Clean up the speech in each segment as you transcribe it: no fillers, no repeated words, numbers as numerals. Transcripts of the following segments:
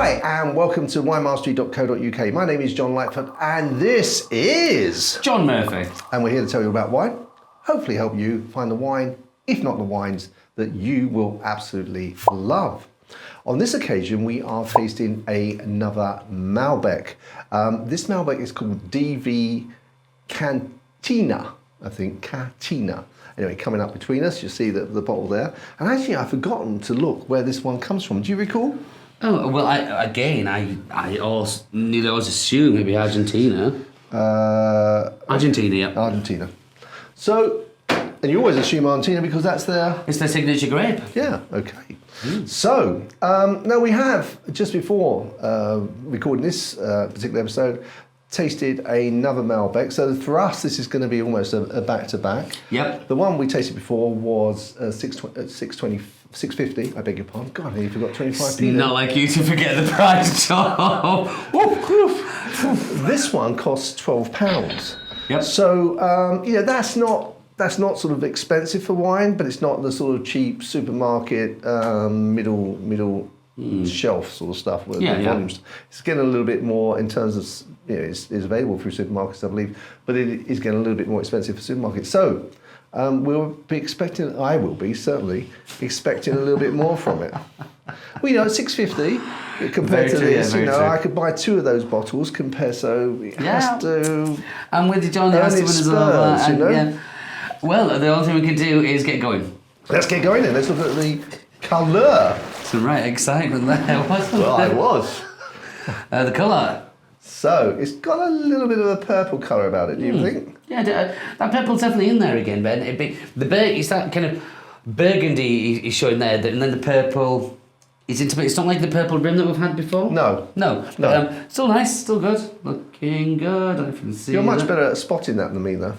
Hi, and welcome to winemastery.co.uk. My name is John Lightfoot, and this is John Murphy. And we're here to tell you about wine, hopefully help you find the wine, if not the wines, that you will absolutely love. On this occasion, we are tasting another Malbec. This Malbec is called D V Catena, I think, Catena. Anyway, coming up between us, you see the bottle there. And actually, I've forgotten to look where this one comes from. Do you recall? Oh, well, I always nearly always assume it'd be Argentina. Argentina, yeah. Argentina. So, and you always assume Argentina because that's their... It's their signature grape. Yeah, okay. So, now we have, just before recording this particular episode, tasted another Malbec. So for us, this is going to be almost a back-to-back. Yep. The one we tasted before was 650, I beg your pardon. God, I nearly forgot 25p. Not like you to forget the price, John. This one costs £12. Yep. So, that's not sort of expensive for wine, but it's not the sort of cheap supermarket middle shelf sort of stuff with volumes. It's getting a little bit more in terms of, it's available through supermarkets, I believe, but it is getting a little bit more expensive for supermarkets. So we'll be expecting, I will be certainly expecting a little bit more from it. Well, $6.50 compared to this, I could buy 2 of those bottles compared, so it has to. I'm with you, John. It has to win as well. Yeah. Well, the only thing we can do is get going. Let's get going then. Let's look at the colour. Some right excitement there, wasn't it? Well, I was. The colour. So, it's got a little bit of a purple colour about it, do you think? Yeah, that purple's definitely in there again, Ben. It's that kind of burgundy is showing there, and then the purple is into it. It's not like the purple rim that we've had before. No. But, still nice, still good. Looking good. I don't know if you can see You're much that. better at spotting that than me, though.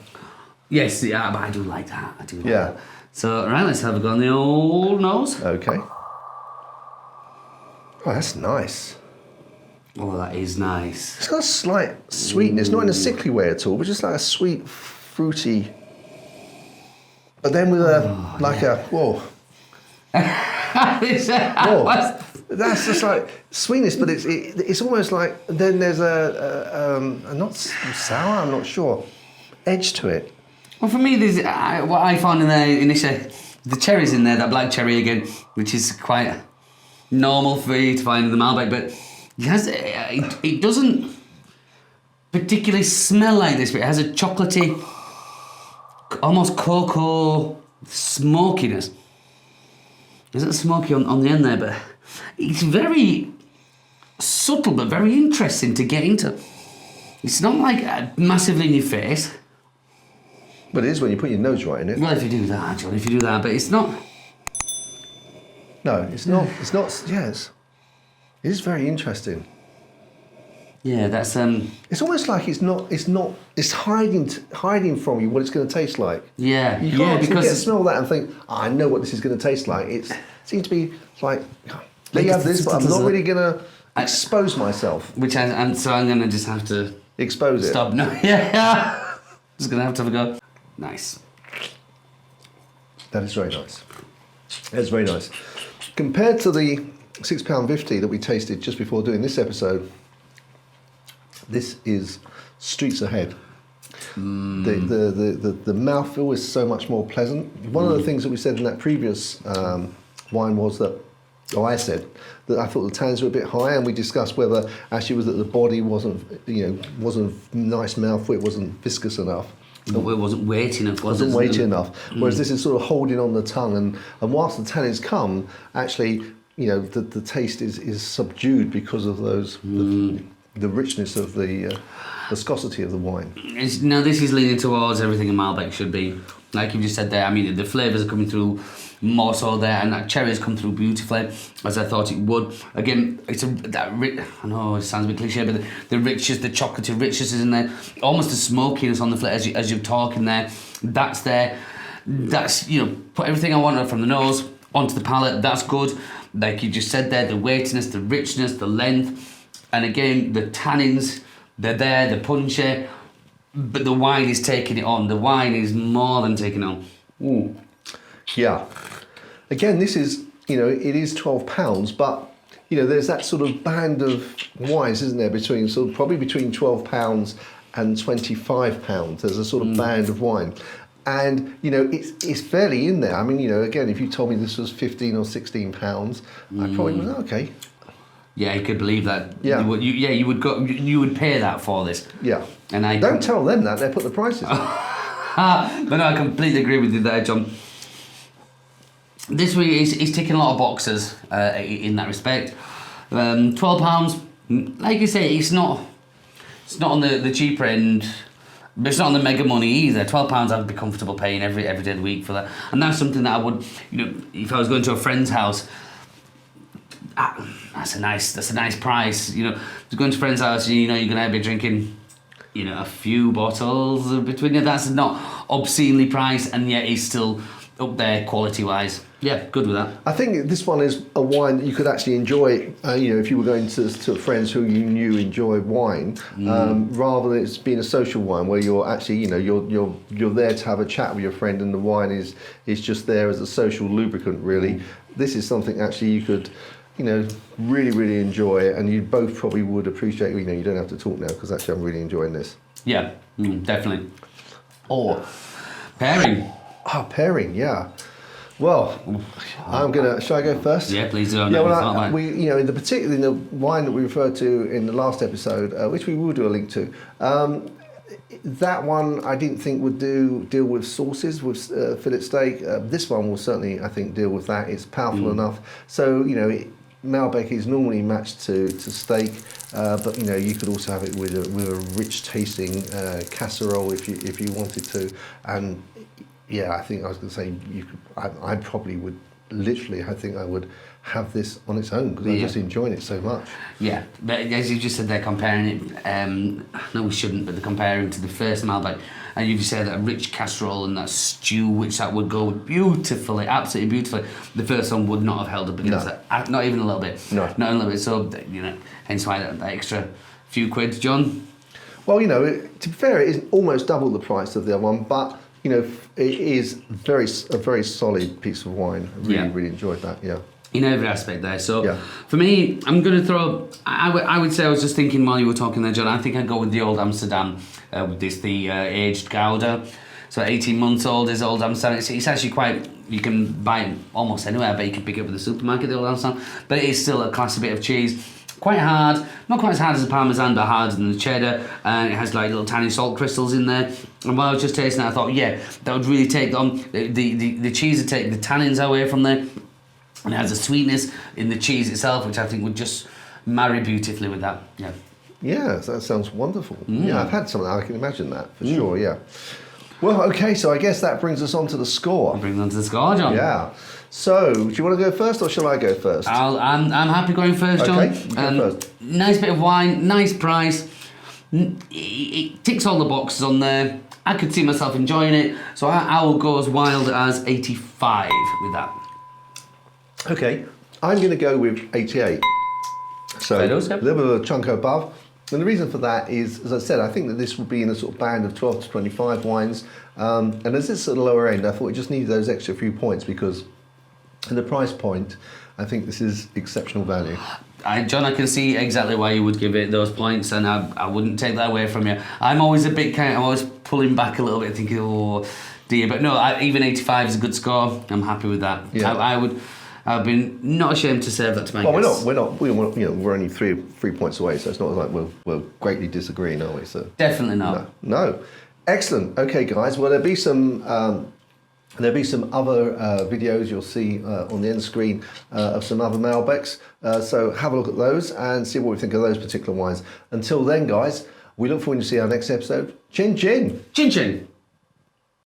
Yes, yeah, but I do like that. That. So, right, let's have a go on the old nose. Okay. Oh, that's nice. Oh, that is nice. It's got a slight sweetness, not in a sickly way at all, but just like a sweet, fruity. But then with whoa. That's just like sweetness, but it's almost like then there's a not sour, I'm not sure, edge to it. Well, for me, there's what I found in there initially, the cherries in there, that black cherry again, which is quite normal for you to find in the Malbec, but it doesn't particularly smell like this, but it has a chocolatey, almost cocoa smokiness. There's a smoky on the end there, but it's very subtle, but very interesting to get into. It's not like massively in your face. But it is when you put your nose right in it. Well, if you do that, John, but it's not. No, it's not. It's not. Yes, it is very interesting. Yeah, that's It's almost like it's not. It's hiding from you what it's going to taste like. Yeah, you can't because smell that and think, I know what this is going to taste like. It seems to be like, let you have this, but I'm not really going to expose myself. So I'm going to just have to expose it. Stop. No, yeah. Just going to have a go. Nice. That is very nice. That's very nice. Compared to the £6.50 that we tasted just before doing this episode, this is streets ahead. The mouthfeel is so much more pleasant. One of the things that we said in that previous wine was that, I said that I thought the tannins were a bit high, and we discussed whether actually it was that the body wasn't nice mouthfeel, it wasn't viscous enough. It wasn't weighty enough, wasn't weighty enough. Whereas this is sort of holding on the tongue, and whilst the tannins come, actually, the taste is subdued because of those the richness of the viscosity of the wine. Now this is leaning towards everything a Malbec should be. Like you just said there, I mean, the flavours are coming through more so there, and that cherry has come through beautifully, as I thought it would. Again, I know it sounds a bit cliche, but the richness, the chocolatey richness is in there. Almost the smokiness on the flavour as you're talking there. That's there. That's, put everything I wanted from the nose onto the palate. That's good. Like you just said there, the weightiness, the richness, the length. And again, the tannins, they're there, the punchy. But the wine is taking it on. The wine is more than taking it on. Ooh. Yeah. Again, this is, it is £12, but there's that sort of band of wines, isn't there, between probably between £12 and £25. There's a sort of band of wine. And, it's fairly in there. I mean, again, if you told me this was £15 or £16, I probably would, okay. Yeah, you could believe that. Yeah. You would pay that for this. Yeah. And I don't tell them that, they put the prices up. But no, I completely agree with you there, John. This week he's ticking a lot of boxes in that respect. £12, like you say, it's not on the cheaper end, but it's not on the mega money either. £12 I'd be comfortable paying every day of the week for that, and that's something that I would, if I was going to a friend's house, that's a nice price. Going to a friend's house, you're going to be drinking, a few bottles between you. That's not obscenely priced, and yet it's still up there quality wise. Yeah, good with that. I think this one is a wine that you could actually enjoy, if you were going to friends who you knew enjoy wine, rather than it's being a social wine where you're actually, you're there to have a chat with your friend, and the wine is just there as a social lubricant, really. This is something actually you could, really, really enjoy, and you both probably would appreciate. You don't have to talk now because actually I'm really enjoying this. Yeah, definitely. Or pairing. Pairing, yeah. Well, shall I go first? Yeah, please do. In the wine that we referred to in the last episode, which we will do a link to, that one I didn't think would deal with sauces, with fillet steak. This one will certainly, I think, deal with that. It's powerful enough. So, Malbec is normally matched to steak, but you could also have it with a rich tasting casserole if you wanted to. And yeah, I think I was going to say I probably would literally. I think I would have this on its own because I'm just enjoying it so much. Yeah, but as you just said, they're comparing it. No, we shouldn't, but they're comparing to the first Malbec, and you just said that rich casserole and that stew, which that would go beautifully, absolutely beautifully. The first one would not have held up against that, not even a little bit. No, not a little bit. So hence why that extra few quid, John. Well, to be fair, it is almost double the price of the other one, but. It is a very solid piece of wine. Really enjoyed that. Yeah. In every aspect there. So for me, I'm going to throw. I would say I was just thinking while you were talking there, John. I think I'd go with the Old Amsterdam with the aged Gouda. So 18 months old is Old Amsterdam. It's actually quite. You can buy it almost anywhere, but you can pick it up at the supermarket. The Old Amsterdam, but it is still a classy bit of cheese. Quite hard, not quite as hard as the Parmesan, but harder than the cheddar, and it has like little tiny salt crystals in there. And while I was just tasting it, I thought, that would really take on the cheese would take the tannins away from there, and it has a sweetness in the cheese itself, which I think would just marry beautifully with that. Yeah. Yeah, that sounds wonderful. Yeah, I've had some of that. I can imagine that for sure. Yeah. Well, okay, so I guess that brings us on to the score. Bring on to the score, John. Yeah. So, do you want to go first, or shall I go first? I'm happy going first, John. Okay, you go first. Nice bit of wine, nice price. It ticks all the boxes on there. I could see myself enjoying it, so I will go as wild as 85 with that. Okay, I'm going to go with 88. So, a little bit of a chunk above. And the reason for that is, as I said, I think that this would be in a sort of band of 12 to 25 wines. And as it's at the lower end, I thought it just needed those extra few points because at the price point, I think this is exceptional value. John, I can see exactly why you would give it those points, and I wouldn't take that away from you. I'm always I'm always pulling back a little bit, thinking, oh dear. But no, even 85 is a good score. I'm happy with that. Yeah. I've been not ashamed to serve that to my guests. We're only three points away, so it's not like we're greatly disagreeing, are we? So definitely not. No. Excellent. Okay, guys. Well, there'll be some other videos you'll see on the end screen of some other Malbecs. So have a look at those and see what we think of those particular wines. Until then, guys, we look forward to see our next episode. Chin chin. Chin chin.